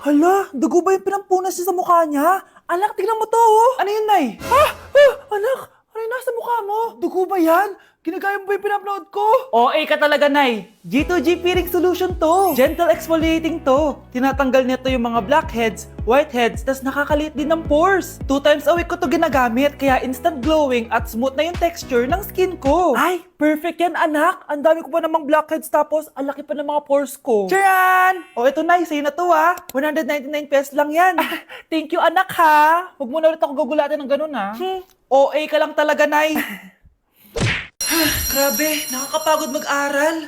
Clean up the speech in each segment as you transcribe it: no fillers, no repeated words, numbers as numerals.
Hala, dugo ba yung pinampunas niya sa mukha niya? Anak, tingnan mo to, oh. Ano yun, Nay? Anak, ano yung nasa mukha mo? Dugo ba yan? Ginagaya mo ba yung pinupload ko? OA ka talaga, Nay. G2G Peeling Solution to. Gentle exfoliating to. Tinatanggal nito yung mga blackheads, whiteheads, tas nakakaliit din ng pores. 2 times a week ko to ginagamit, kaya instant glowing at smooth na yung texture ng skin ko. Ay, perfect yan, anak. Ang dami ko pa namang blackheads, tapos ang laki pa ng mga pores ko. Charan! O ito, Nay, sa'yo na to, 199 pesos lang yan. Thank you, anak, ha. Huwag mo na ulit ako gugulatin ng ganun, ha. OA ka lang talaga, Nay. Grabe, nakakapagod mag-aral.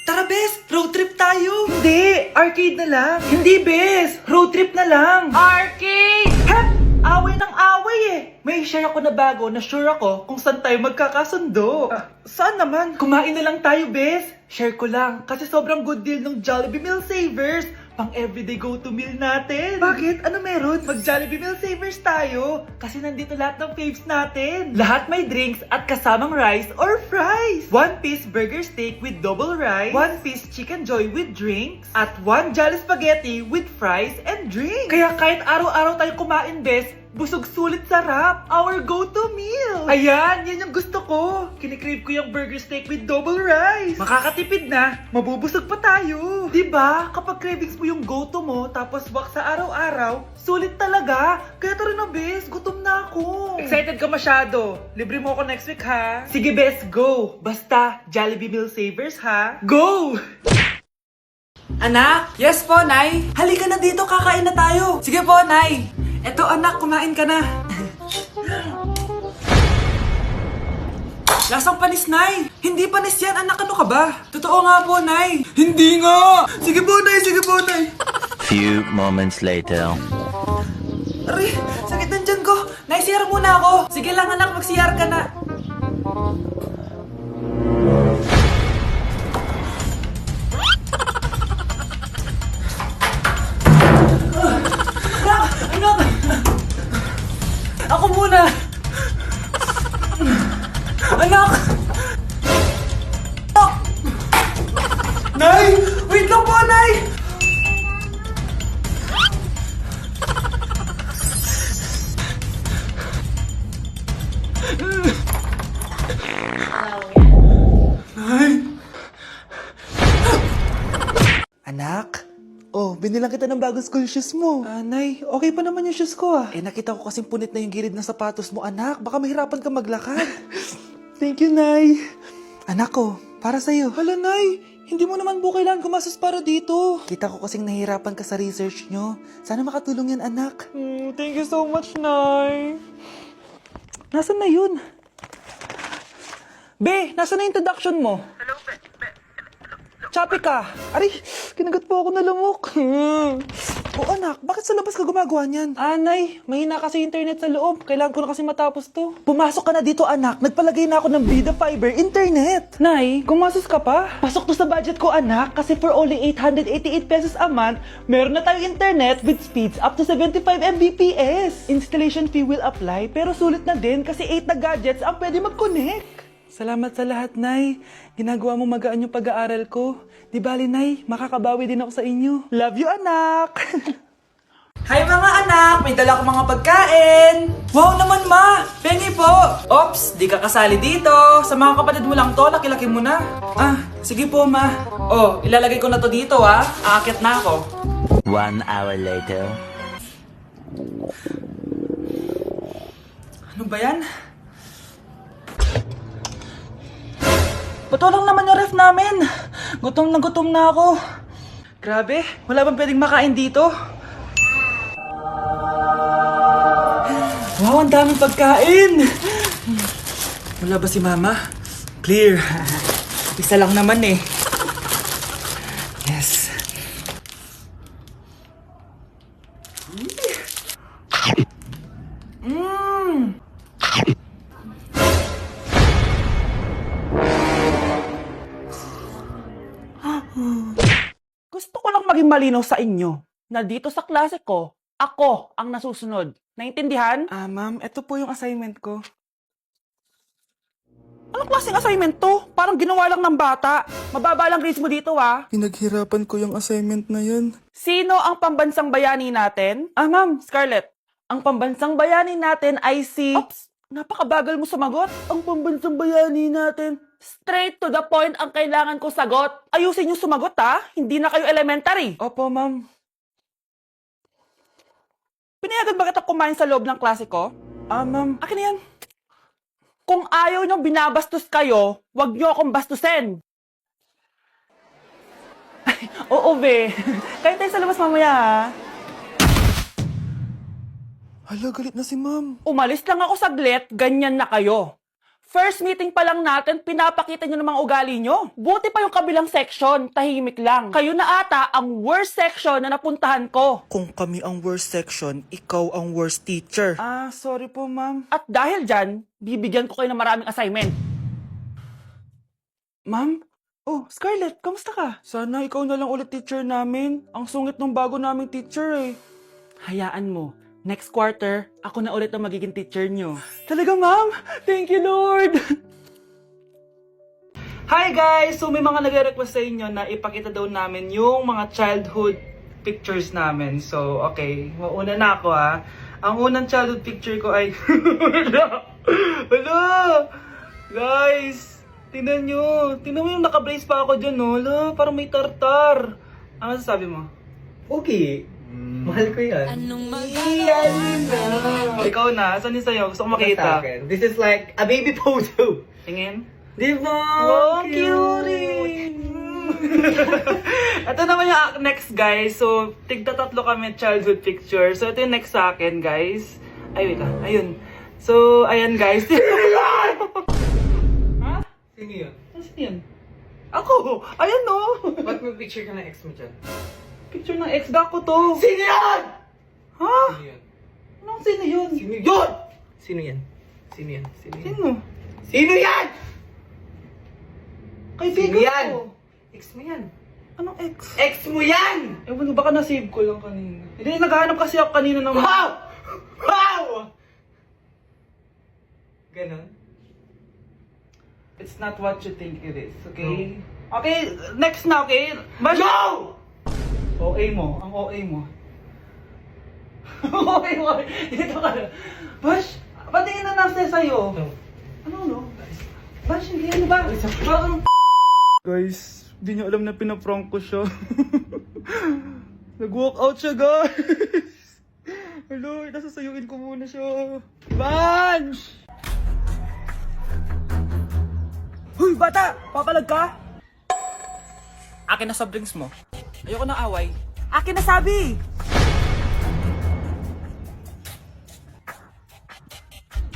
Tara, Bes, road trip tayo. Hindi, arcade na lang. Hindi, Bes, road trip na lang. Arcade! Hep! Away ng away eh. May share ako na bago na sure ako kung saan tayo magkakasundo. Saan naman? Kumain na lang tayo, Bes. Share ko lang kasi sobrang good deal ng Jollibee Meal Savers. Pang everyday go-to meal natin. Bakit? Ano meron? Mag-Jollibee Meal Savers tayo. Kasi nandito lahat ng faves natin. Lahat may drinks at kasamang rice or fries. 1-piece burger steak with double rice. 1-piece chicken joy with drinks. At 1 Jolly Spaghetti with fries and drinks. Kaya kahit araw-araw tayo kumain, Bes, busog sulit sarap. Our go-to meal. Ayan, yan yung gusto ko. Kinikrave ko yung burger steak with double rice. Makakatipid na, mabubusog pa tayo. Diba? Kapag cravings mo yung go-to mo, tapos wak sa araw-araw, sulit talaga. Kaya tara na, Bes. Gutom na ako. Excited ka masyado. Libre mo ako next week, ha? Sige, Bes, go. Basta, Jollibee Meal Savers, ha? Go! Anak? Yes po, Nay. Halika na dito, kakain na tayo. Sige po, Nay. Eto anak, kumain ka na. Lasang panis, Nay. Hindi panis yan, anak. Ano ka ba? Totoo nga po, Nay. Hindi nga. Sige po, Nay. Sige po, Nay. Few moments later. Aray, sakit ng tiyan ko. Nay, CR muna ako. Sige lang, anak. Mag-CR ka na. Anak! Ako muna! Anak! Anak! Nay! Wait lang po, Nay! Nay! Anak? Oh, binilang kita ng bagong school shoes mo. Nay, okay pa naman yung shoes ko nakita ko kasing punit na yung gilid ng sapatos mo, anak. Baka mahirapan ka maglakad. Thank you, Nay. Anak ko, para sa'yo. Hala, Nay. Hindi mo naman po kailangan gumastos para dito. Kita ko kasing nahihirapan ka sa research nyo. Sana makatulong yan, anak. Thank you so much, Nay. Nasaan na yun? Be, nasaan na yung introduction mo? Hello, Be. Chapi ka! Aray, kinagat po ako na lamok. O anak, bakit sa labas ka gumagawa niyan? Nay, mahina kasi internet sa loob. Kailangan ko na kasi matapos to. Pumasok ka na dito, anak. Nagpalagay na ako ng Vida Fiber Internet. Nay, gumasos ka pa? Pasok to sa budget ko, anak. Kasi for only 888 pesos a month, meron na tayong internet with speeds up to 75 Mbps. Installation fee will apply, pero sulit na din kasi 8 na gadgets ang pwede mag-connect. Salamat sa lahat, Nay. Ginagawa mo magaan yung pag-aaral ko. Di bali, Nay, makakabawi din ako sa inyo. Love you, anak! Hi mga anak! May dala ko mga pagkain! Wow naman, Ma! Pengi po! Ops, di ka kasali dito. Sa mga kapatid mo lang to, laki-laki mo na. Sige po, Ma. Oh, ilalagay ko na to dito, Aakyat na ako. 1 hour later. Ano ba yan? Bato lang naman yung ref namin. Gutom na ako. Grabe, wala bang pwedeng makain dito? Wow, ang daming pagkain! Wala ba si Mama? Clear. Isa lang naman eh. Yes. Gusto ko lang maging malinaw sa inyo na dito sa klase ko, ako ang nasusunod. Naintindihan? Ma'am, ito po yung assignment ko. Anong klaseng assignment to? Parang ginawa lang ng bata. Mababa lang grades mo dito, ha? Pinaghirapan ko yung assignment na yun. Sino ang pambansang bayani natin? Ah, ma'am, Scarlett. Ang pambansang bayani natin ay si... Oops! Napakabagal mo sumagot. Ang pambansang bayani natin. Straight to the point ang kailangan ko sagot. Ayusin niyo sumagot, ha? Hindi na kayo elementary. Opo, ma'am. Pinayagan ba kita kumain sa loob ng klase ko? Ah, ma'am. Akin na yan. Kung ayaw niyong binabastos kayo, wag niyo akong bastusin. Oo, be. Kain tayo sa labas mamaya, ha? Hala, galit na si ma'am. Umalis lang ako saglit, ganyan na kayo. First meeting pa lang natin, pinapakita nyo ng mga ugali nyo. Buti pa yung kabilang section, tahimik lang. Kayo na ata ang worst section na napuntahan ko. Kung kami ang worst section, ikaw ang worst teacher. Ah, sorry po, ma'am. At dahil dyan, bibigyan ko kayo ng maraming assignment. Ma'am? Oh, Scarlett, kamusta ka? Sana ikaw na lang ulit teacher namin. Ang sungit ng bago naming teacher eh. Hayaan mo. Next quarter, ako na ulit ang magiging teacher nyo. Talaga, ma'am? Thank you, Lord! Hi, guys! So, may mga nag-request sa inyo na ipakita daw namin yung mga childhood pictures namin. So, okay. Mauna na ako, ha. Ang unang childhood picture ko ay... Hala! Guys! Tingnan nyo. Tingnan mo yung naka-brace pa ako dyan, no? Hala, parang may tartar. Ano sasabi mo? Okay. Mahal ko yan. Ikaw na. Saan yung sa'yo? Gusto ko Sa makita. akin. This is like a baby photo. Tingin. Di ba? Wow, cute! Ito naman yung next, guys. So, tigda-tatlo kami childhood picture. So, ito yung next sa akin, guys. Ay, wait lang. Ayun. So, ayan, guys. Ha? Sino yun? Sino yun? Ako! Ayan, no! Ba't may picture ka ng ex mo dyan? Picture ng ex-gak ko to. Sino yan? Ha? Sino yun? Anong sino yun? Sino yun? Sino yan? Sino yan? Sino yan? Sino? Sino yan? Kaibigan Sino yan? ko. Ex mo yan. Anong ex? Ex mo yan! Ewan ko, baka na-save ko lang kanina. Hindi, naghahanap kasi ako kanina ng... Wow! Wow! Ganon? It's not what you think it is, okay? Okay, next na, okay? Bash! Go! OA mo, ang OA mo. OA mo, dito ka na. Bash, patingin na nasa sa'yo. No. Ano? Bash, hindi ano ba? Parang... Guys, di nyo alam na pinaprank ko siya. Nag-walk out siya, guys. Hello, nasasayuin ko muna siya. Vans! Huy, bata! Papalag ka? Akin na soft drinks mo. Ayoko ng away. Akin na sabi!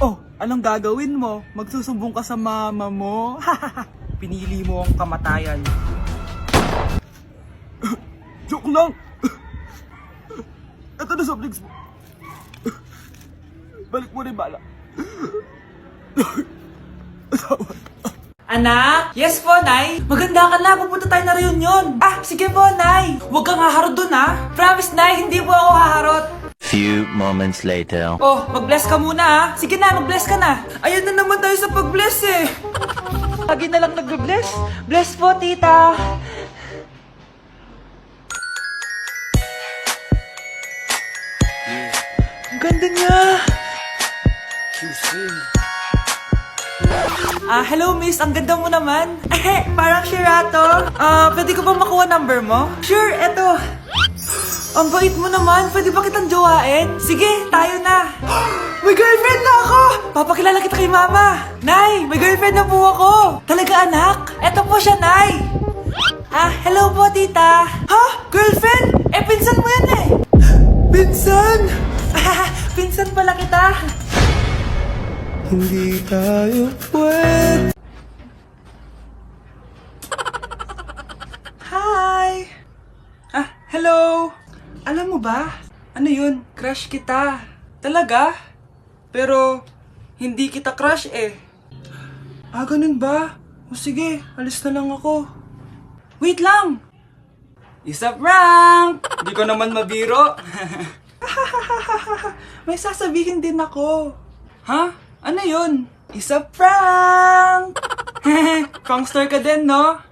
Oh, anong gagawin mo? Magsusumbong ka sa mama mo? Pinili mo ang kamatayan. Joke lang! Ito na soft drinks mo. Balik mo na yung bala. Anak? Yes po, Nay. Maganda ka na. Pupunta tayo na reunion. Ah, sige po, Nay. Huwag kang haharot dun, ha? Promise, Nay. Hindi po ako haharot. Few moments later. Oh, mag-bless ka muna, ha? Sige na, mag-bless ka na. Ayun na naman tayo sa pag-bless, eh. Lagi na lang nag-bless. Bless po, tita. Ang ganda niya. Hello miss, ang ganda mo naman. Parang Shirato. Pwede ko ba makuha number mo? Sure, eto. Ang bait mo naman, pwede ba kitang jowain? Sige, tayo na. May girlfriend na ako! Papakilala kita kay mama. Nay, may girlfriend na po ako. Talaga anak? Eto po siya, Nay. Hello po tita. Ha? Girlfriend? Pinsan mo yan eh. Pinsan? Pinsan pala kita. Hindi tayo pwede. Hi! Hello! Alam mo ba? Ano yun? Crush kita. Talaga? Pero, hindi kita crush eh. Ganun ba? O sige, alis na lang ako. Wait lang! Isa prank! Di ko naman mabiro. May sasabihin din ako. Ha? Ano yun? Isa prank! Prankster ka din, no?